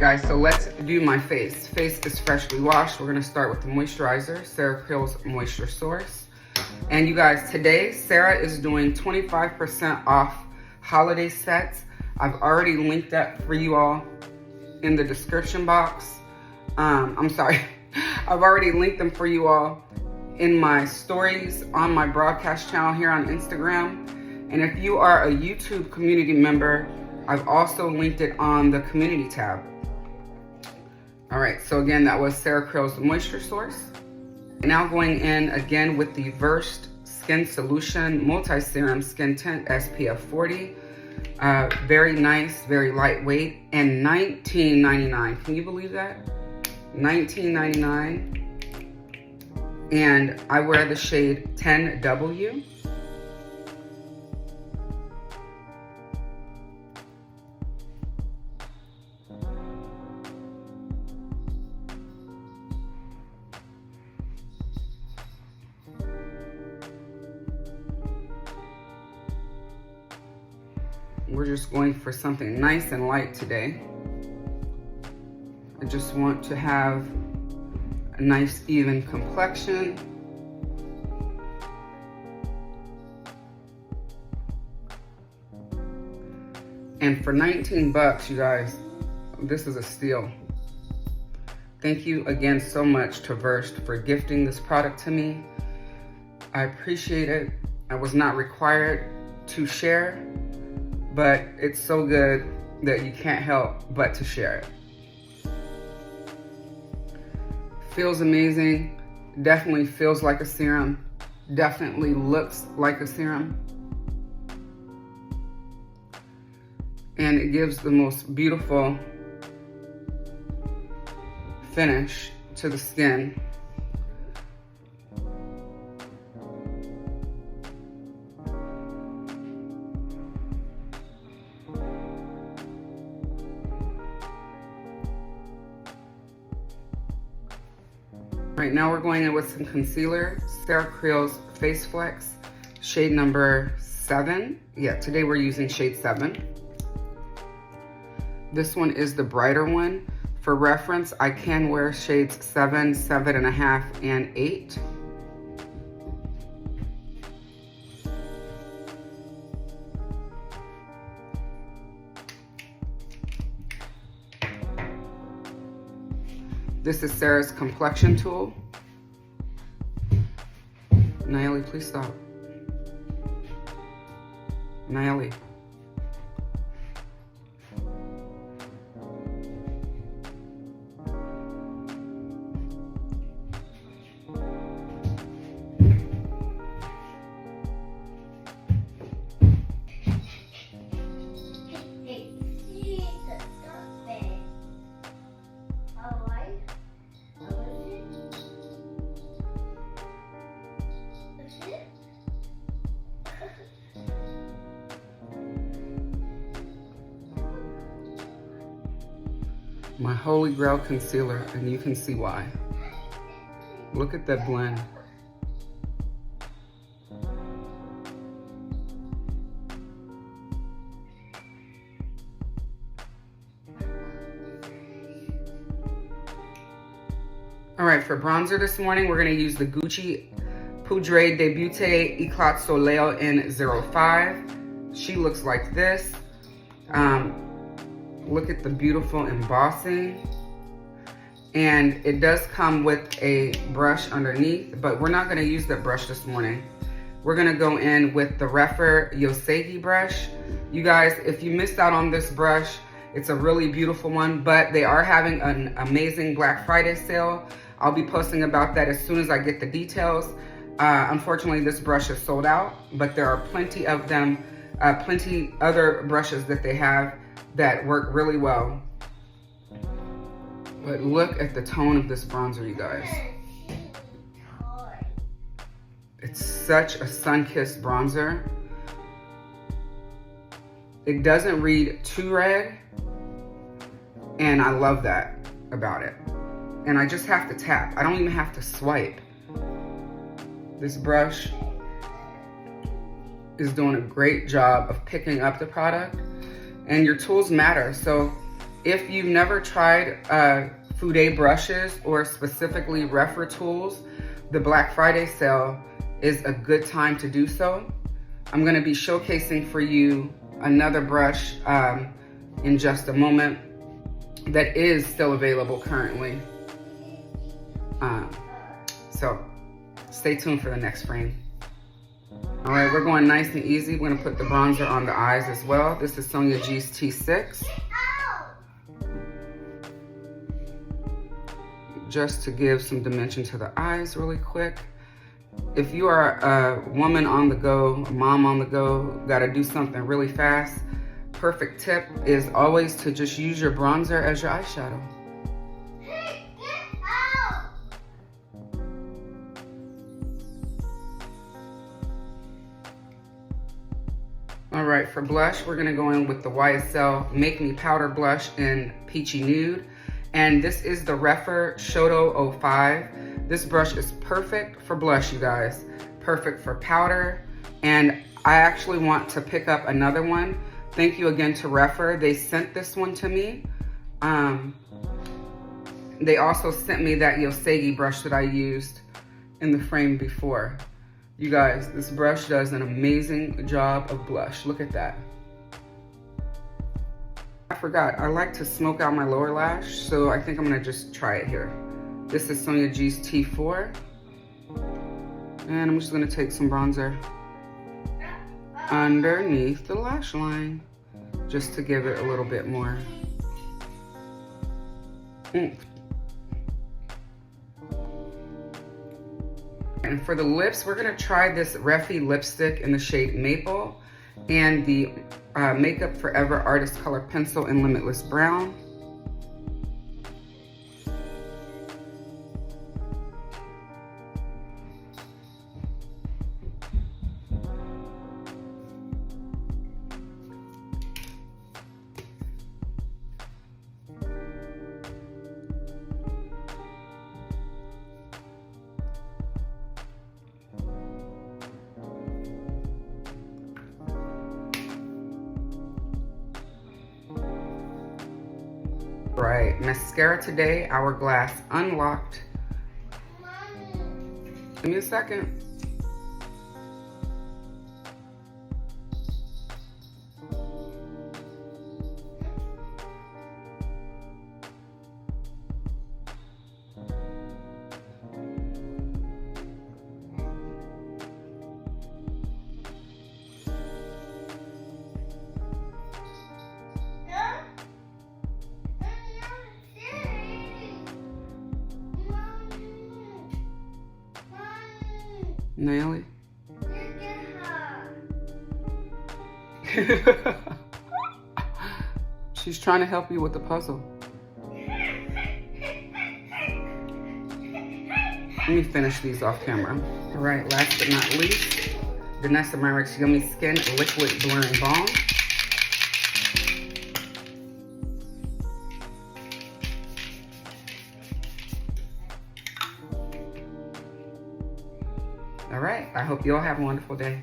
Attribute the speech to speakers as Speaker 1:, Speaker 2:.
Speaker 1: guys, so let's do my face. Face is freshly washed. We're gonna start with the moisturizer, Sarah Creel's Moisture Source. And you guys, today, Sarah is doing 25% off holiday sets. I've already linked that for you all in the description box. I've already linked them for you all in my stories on my broadcast channel here on Instagram. And if you are a YouTube community member, I've also linked it on the community tab. All right, so again, that was Sarah Creel's Moisture Source. Now going in again with the Versed Skin Solution Multi-Serum Skin Tint SPF 40. Very nice, very lightweight, and $19.99. Can you believe that? $19.99. And I wear the shade 10W. We're just going for something nice and light today. I just want to have a nice even complexion. And for 19 bucks, you guys, this is a steal. Thank you again so much to Versed for gifting this product to me. I appreciate it. I was not required to share, but it's so good that you can't help but to share it. Feels amazing, definitely feels like a serum, definitely looks like a serum. And it gives the most beautiful finish to the skin. Right now we're going in with some concealer, Sarah Creel's Face Flex, shade number 7. Yeah, today we're using shade 7. This one is the brighter one. For reference, I can wear shades 7, 7.5, and 8. This is Sarah's complexion tool. Nayeli, please stop. Nayeli. My holy grail concealer, and you can see why. Look at that blend. All right, for bronzer this morning, we're gonna use the Gucci Poudre Debute Eclat Soleil in 05. She looks like this. Look at the beautiful embossing. And it does come with a brush underneath, but we're not gonna use that brush this morning. We're gonna go in with the Refer Yosegi brush. You guys, if you missed out on this brush, it's a really beautiful one, but they are having an amazing Black Friday sale. I'll be posting about that as soon as I get the details. Unfortunately, this brush is sold out, but there are plenty of them, plenty other brushes that they have that work really well. But look at the tone of this bronzer, you guys. It's such a sun-kissed bronzer. It doesn't read too red, and I love that about it. And I just have to tap. I don't even have to swipe. This brush is doing a great job of picking up the product, and your tools matter. So If you've never tried Fude brushes or specifically Refer tools, the Black Friday sale is a good time to do so. I'm gonna be showcasing for you another brush in just a moment that is still available currently. So stay tuned for the next frame. All right, we're going nice and easy. We're gonna put the bronzer on the eyes as well. This is Sonia G's T6. Just to give some dimension to the eyes really quick. If you are a woman on the go, a mom on the go, gotta do something really fast, perfect tip is always to just use your bronzer as your eyeshadow. All right, for blush, we're gonna go in with the YSL Make Me Powder Blush in Peachy Nude. And this is the Refer Shoto 05. This brush is perfect for blush, you guys. Perfect for powder. And I actually want to pick up another one. Thank you again to Refer. They sent this one to me. They also sent me that Yosegi brush that I used in the frame before. You guys, this brush does an amazing job of blush. Look at that. I forgot, I like to smoke out my lower lash, so I think I'm gonna just try it here. This is Sonia G's T4. And I'm just gonna take some bronzer underneath the lash line, just to give it a little bit more oomph. And for the lips, we're gonna try this Refi lipstick in the shade Maple and the Makeup Forever Artist Color Pencil in Limitless Brown. Right, mascara today, Hourglass Unlocked. Give me a second. Naily. She's trying to help you with the puzzle. Let me finish these off camera. All right, last but not least, Vanessa Myrick's Yummy Skin Liquid Blurring Balm. All right, I hope you all have a wonderful day.